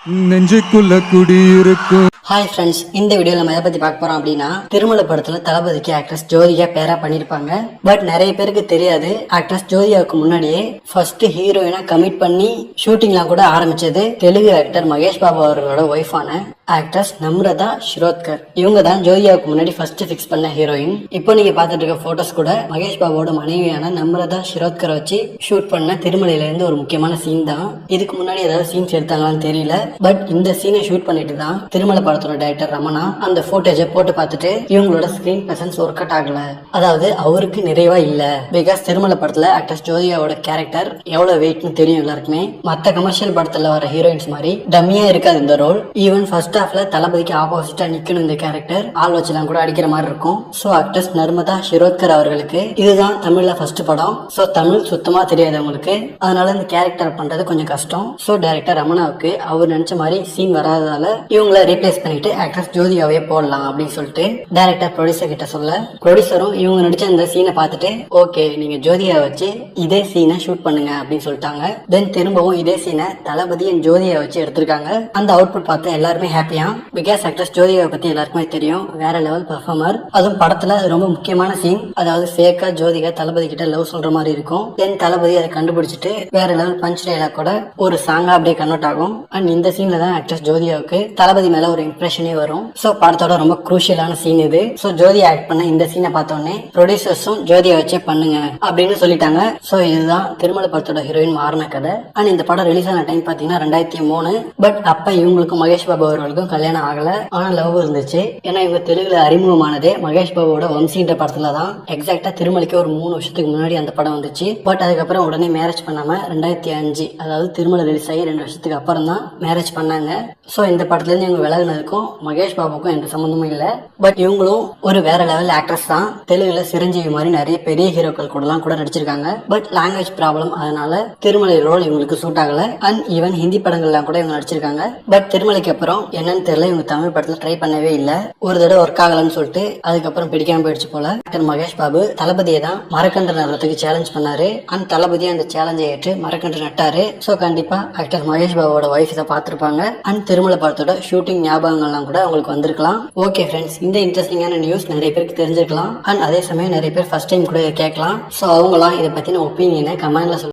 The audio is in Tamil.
நெஞ்சுக்குள்ள குடியிருக்கும். ஹாய் ஃப்ரெண்ட்ஸ், இந்த வீடியோவில் நம்ம எதை பற்றி பார்க்க போகிறோம் அப்படின்னா, திருமலை படத்தில் தளபதிக்கு ஆக்ட்ரஸ் ஜோதிகா பேரா பண்ணியிருப்பாங்க. பட் நிறைய பேருக்கு தெரியாது, ஆக்ட்ரஸ் ஜோதிகாவுக்கு முன்னாடியே ஃபர்ஸ்ட் ஹீரோயினா கமிட் பண்ணி ஷூட்டிங்லாம் கூட ஆரம்பிச்சது தெலுங்கு ஆக்டர் மகேஷ் பாபு அவர்களோட ஒய்ஃபான ஆக்ட்ரஸ் நம்ரதா ஷிரோத்கர். இவங்க தான் ஜோதிகாவுக்கு முன்னாடி ஃபர்ஸ்ட் ஃபிக்ஸ் பண்ண ஹீரோயின். இப்போ நீங்க பார்த்துட்டு இருக்க போட்டோஸ் கூட மகேஷ் பாபுவோட மனைவியான நம்ரதா ஷிரோத்கரை வச்சு ஷூட் பண்ண திருமலையில இருந்து ஒரு முக்கியமான சீன் தான். இதுக்கு முன்னாடி ஏதாவது சீன்ஸ் எடுத்தாங்களான்னு தெரியல, பட் இந்த சீனை ஷூட் பண்ணிட்டு தான் திருமலை படத்தோட டைரக்டர் ரமணா அந்த போட்டோஜை போட்டு பார்த்துட்டு இவங்களோட ஸ்கிரீன் பிரசன்ஸ் ஒர்க் அவுட் ஆகல, அதாவது அவருக்கு நிறைவா இல்ல. பிகாஸ் திருமலை படத்துல ஆக்ட்ரஸ் ஜோதிகாவோட கேரக்டர் எவ்வளவு வெயிட்னு தெரியும் எல்லாருக்குமே. மத்த கமர்ஷியல் படத்துல வர ஹீரோயின்ஸ் மாதிரி டம்மியா இருக்காது இந்த ரோல். ஈவன் ஃபர்ஸ்ட் ஹாஃப்ல தளபதிக்கு ஆப்போசிட்டா நிக்கணும் இந்த கேரக்டர், ஆள் வச்சுலாம் கூட அடிக்கிற மாதிரி இருக்கும். சோ ஆக்ட்ரஸ் நர்மதா ஷிரோத்கர் அவர்களுக்கு இதுதான் தமிழ்ல ஃபர்ஸ்ட் படம். சோ தமிழ் சுத்தமா தெரியாது அவங்களுக்கு, அதனால இந்த கேரக்டர் பண்றது கொஞ்சம் கஷ்டம். சோ டைரக்டர் ரமணாவுக்கு அவர் நினைச்ச மாதிரி சீன் வராததால இவங்கள ரீப்ளேஸ் பண்ணிட்டு ஆக்ட்ரஸ் ஜோதிகாவே போடலாம் அப்படின்னு சொல்லிட்டு டைரக்டர் ப்ரொடியூசர் கிட்ட சொல்ல, ப்ரொடியூசரும் இவங்க நடிச்ச அந்த சீனை பார்த்துட்டு ஓகே நீங்க ஜோதிகா வச்சு இதே சீனை ஷூட் பண்ணுங்க அப்படின்னு சொல்லிட்டாங்க. தென் திரும்பவும் இதே சீனை தளபதி அண்ட் ஜோதிகா வச்சு எடுத்திருக்காங்க. அந்த அவுட்புட் பார்த்து எல்லாருமே ஹாப்பியா. பிகாஸ் ஆக்ட்ரஸ் ஜோதிகா பத்தி எல்லாருக்குமே தெரியும், வேற லெவல் பெர்ஃபார்மர். அதுவும் படத்துல ரொம்ப முக்கியமான சீன், அதாவது ஃபேக்கா ஜோதிகா தளபதி கிட்ட லவ் சொல்ற மாதிரி இருக்கும். தென் தளபதி அதை கண்டுபிடிச்சிட்டு வேற லெவல் பஞ்ச் டைலாக் கூட ஒரு சாங்கா அப்படியே கன்வெர்ட் ஆகும். அண்ட் இந்த சீன்ல தான் ஆக்ட்ரஸ் ஜோதிகாவுக்கு தளபதி மேல ஒரு இம்ப்ரெஷனே வரும். சோ படத்தோட ரொம்ப குரூஷியலான சீன் இது. சோ ஜோதியா ஆக்ட் பண்ண இந்த சீனை பார்த்தோன்னே ப்ரொடியூசர்ஸும் ஜோதியா வச்சே பண்ணுங்க அப்படின்னு சொல்லிட்டாங்க. சோ இதுதான் திருமலை படத்தோட ஹீரோயின் மாறின கதை. அண்ட் இந்த படம் ரிலீஸ் ஆன டைம் பாத்தீங்கன்னா 2003. பட் அப்ப இவங்களுக்கும் மகேஷ் பாபு அவர்களுக்கும் கல்யாணம் ஆகல, ஆனா லவ் இருந்துச்சு. ஏன்னா இவங்க தெலுங்குல அறிமுகமானதே மகேஷ் பாபுவோட வம்சின்ற படத்துல தான். எக்ஸாக்டா திருமலைக்கு ஒரு 3 வருஷத்துக்கு முன்னாடி அந்த படம் வந்துச்சு. பட் அதுக்கப்புறம் உடனே மேரேஜ் பண்ணாம 2005, அதாவது திருமலை ரிலீஸ் ஆகி 2 வருஷத்துக்கு அப்புறம் தான் மேரேஜ் பண்ணாங்க. சோ இந்த படத்துல இருந்து இவங்க விலகினதுக்கும் மகேஷ் பாபுக்கும் எந்த சம்பந்தமும் இல்ல. பட் இவங்களும் ஒரு வேற லெவல் ஆக்ட்ரஸ் தான். தெலுங்குல சிரஞ்சீவி மாதிரி நிறைய பெரிய ஹீரோக்கள் கூட நடிச்சிருக்காங்க. பட் லாங்குவேஜ் ப்ராப்ளம், அதனால திருமலை ரோல் இவங்களுக்கு சூட் ஆகல. அண்ட் ஈவன் ஹிந்தி படங்கள்லாம் கூட இவங்க நடிச்சிருக்காங்க. பட் திருமலைக்கு அப்புறம் என்னன்னு தெரியல, இவங்க தமிழ் படத்துல ட்ரை பண்ணவே இல்ல. ஒரு தடவை ஒர்க் ஆகலன்னு சொல்லிட்டு அதுக்கப்புறம் பிடிக்காம போயிடுச்சு போல. ஆக்டர் மகேஷ் பாபு தளபதியை தான் மரக்கன்று நடுறதுக்கு சேலஞ்ச் பண்ணாரு. அண்ட் தளபதி அந்த சேலஞ்சை ஏற்று மரக்கன்று நட்டாரு. சோ கண்டிப்பா ஆக்டர் மகேஷ் பாபுவோட ஒய்ஃப் இதை பார்த்திருப்பாங்க. அண்ட் திருமலை படத்தோட ஷூட்டிங் ஞாபகங்கள்லாம் கூட அவங்களுக்கு வந்திருக்கலாம். ஓகே ஃப்ரெண்ட்ஸ், இந்த இன்ட்ரெஸ்டிங்கான நியூஸ் நிறைய பேருக்கு தெரிஞ்சிருக்கலாம். அண்ட் அதே சமயம் நிறைய பேர் ஃபர்ஸ்ட் டைம் கூட கேட்கலாம். சோ அவங்களாம் இதை பத்தின ஒப்பீனியனை கமெண்ட்ல